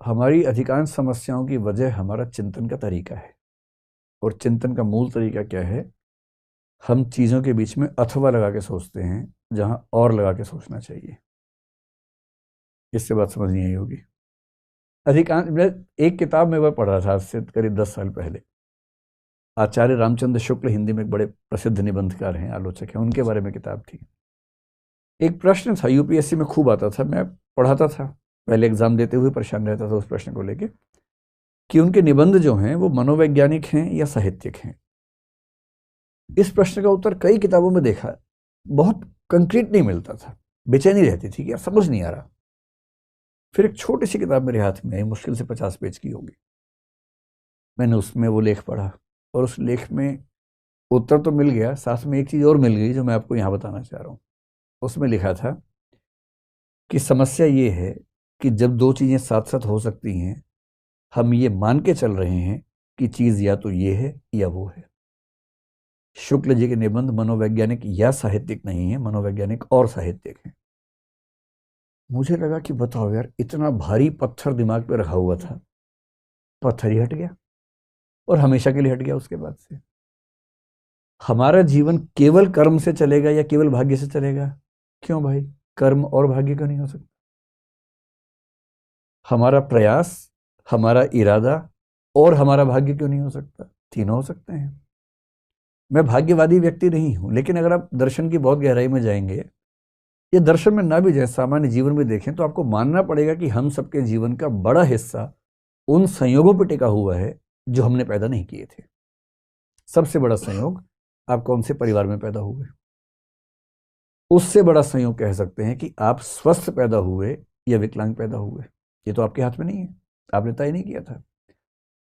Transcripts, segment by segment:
हमारी अधिकांश समस्याओं की वजह हमारा चिंतन का तरीका है। और चिंतन का मूल तरीका क्या है? हम चीज़ों के बीच में अथवा लगा के सोचते हैं जहां और लगा के सोचना चाहिए। इससे बात समझ नहीं आई होगी। अधिकांश एक किताब में वह पढ़ रहा था आज से करीब 10 साल पहले। आचार्य रामचंद्र शुक्ल हिंदी में एक बड़े प्रसिद्ध निबंधकार हैं, आलोचक हैं, उनके बारे में किताब थी। एक प्रश्न था, यूपीएससी में खूब आता था, मैं पढ़ाता था, पहले एग्जाम देते हुए परेशान रहता था उस प्रश्न को लेके कि उनके निबंध जो हैं वो मनोवैज्ञानिक हैं या साहित्यिक हैं। इस प्रश्न का उत्तर कई किताबों में देखा, बहुत कंक्रीट नहीं मिलता था, बेचैनी रहती थी कि यार समझ नहीं आ रहा। फिर एक छोटी सी किताब मेरे हाथ में आई, मुश्किल से 50 पेज की होगी। मैंने उसमें वो लेख पढ़ा और उस लेख में उत्तर तो मिल गया, साथ में एक चीज़ और मिल गई जो मैं आपको यहाँ बताना चाह रहा हूँ। उसमें लिखा था कि समस्या ये है कि जब दो चीज़ें साथ साथ हो सकती हैं, हम ये मान के चल रहे हैं कि चीज़ या तो ये है या वो है। शुक्ल जी के निबंध मनोवैज्ञानिक या साहित्यिक नहीं है, मनोवैज्ञानिक और साहित्यिक हैं। मुझे लगा कि बताओ यार, इतना भारी पत्थर दिमाग पे रखा हुआ था, पत्थर ही हट गया और हमेशा के लिए हट गया उसके बाद से। हमारा जीवन केवल कर्म से चलेगा या केवल भाग्य से चलेगा? क्यों भाई, कर्म और भाग्य क्यों नहीं हो सकता? हमारा प्रयास, हमारा इरादा और हमारा भाग्य क्यों नहीं हो सकता? तीनों हो सकते हैं। मैं भाग्यवादी व्यक्ति नहीं हूं, लेकिन अगर आप दर्शन की बहुत गहराई में जाएंगे, ये दर्शन में ना भी जाए, सामान्य जीवन में देखें, तो आपको मानना पड़ेगा कि हम सबके जीवन का बड़ा हिस्सा उन संयोगों पर टिका हुआ है जो हमने पैदा नहीं किए थे। सबसे बड़ा संयोग, आप कौन से परिवार में पैदा हुए। उससे बड़ा संयोग कह सकते हैं कि आप स्वस्थ पैदा हुए या विकलांग पैदा हुए। ये तो आपके हाथ में नहीं है, आपने तय नहीं किया था।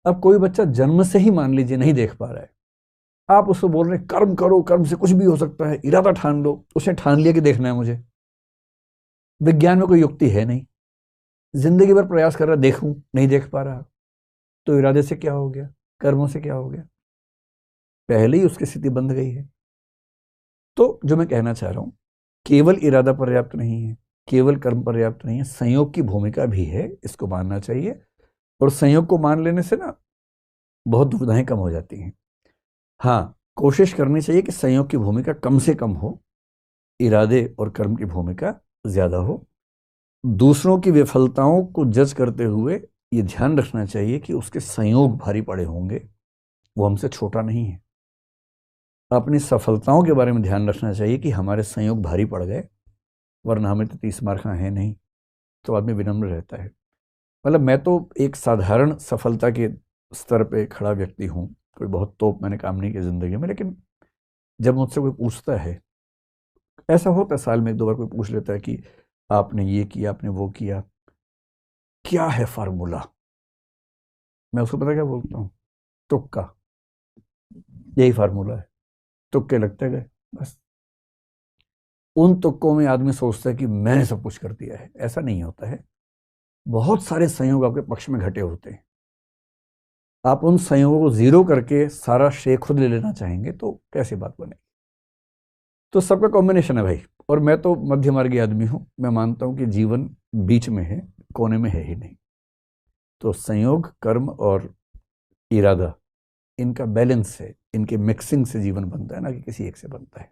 अब कोई बच्चा जन्म से ही मान लीजिए नहीं देख पा रहा है, आप उसको बोल रहे हैं कर्म करो, कर्म से कुछ भी हो सकता है, इरादा ठान लो। उसने ठान लिया कि देखना है मुझे। विज्ञान में कोई युक्ति है नहीं, जिंदगी भर प्रयास कर रहा, देखूं, नहीं देख पा रहा, तो इरादे से क्या हो गया, कर्मों से क्या हो गया? पहले ही उसकी स्थिति बंध गई है। तो जो मैं कहना चाह रहा हूं, केवल इरादा पर्याप्त नहीं है, केवल कर्म पर्याप्त नहीं है, संयोग की भूमिका भी है, इसको मानना चाहिए। और संयोग को मान लेने से ना बहुत दुविधाएं कम हो जाती हैं। हाँ, कोशिश करनी चाहिए कि संयोग की भूमिका कम से कम हो, इरादे और कर्म की भूमिका ज्यादा हो। दूसरों की विफलताओं को जज करते हुए ये ध्यान रखना चाहिए कि उसके संयोग भारी पड़े होंगे, वो हमसे छोटा नहीं है। अपनी सफलताओं के बारे में ध्यान रखना चाहिए कि हमारे संयोग भारी पड़ गए, वरना हमें तो 30 मार्क है नहीं। तो आदमी विनम्र रहता है। मतलब मैं तो एक साधारण सफलता के स्तर पे खड़ा व्यक्ति हूँ, कोई बहुत तोप मैंने काम नहीं किया जिंदगी में, लेकिन जब मुझसे कोई पूछता है, ऐसा होता है साल में एक दो बार कोई पूछ लेता है कि आपने ये किया, आपने वो किया, क्या है फार्मूला, मैं उसको पता क्या बोलता हूँ? तुक्का। यही फार्मूला है, तुक्के लगते गए बस। उन तुक्कों में आदमी सोचता है कि मैंने सब कुछ कर दिया है, ऐसा नहीं होता है। बहुत सारे संयोग आपके पक्ष में घटे होते हैं। आप उन संयोगों को जीरो करके सारा श्रेय खुद ले लेना चाहेंगे तो कैसी बात बनेगी? तो सबका कॉम्बिनेशन है भाई। और मैं तो मध्य मार्गी आदमी हूं, मैं मानता हूं कि जीवन बीच में है, कोने में है ही नहीं। तो संयोग, कर्म और इरादा, इनका बैलेंस है, इनके मिक्सिंग से जीवन बनता है, ना कि किसी एक से बनता है।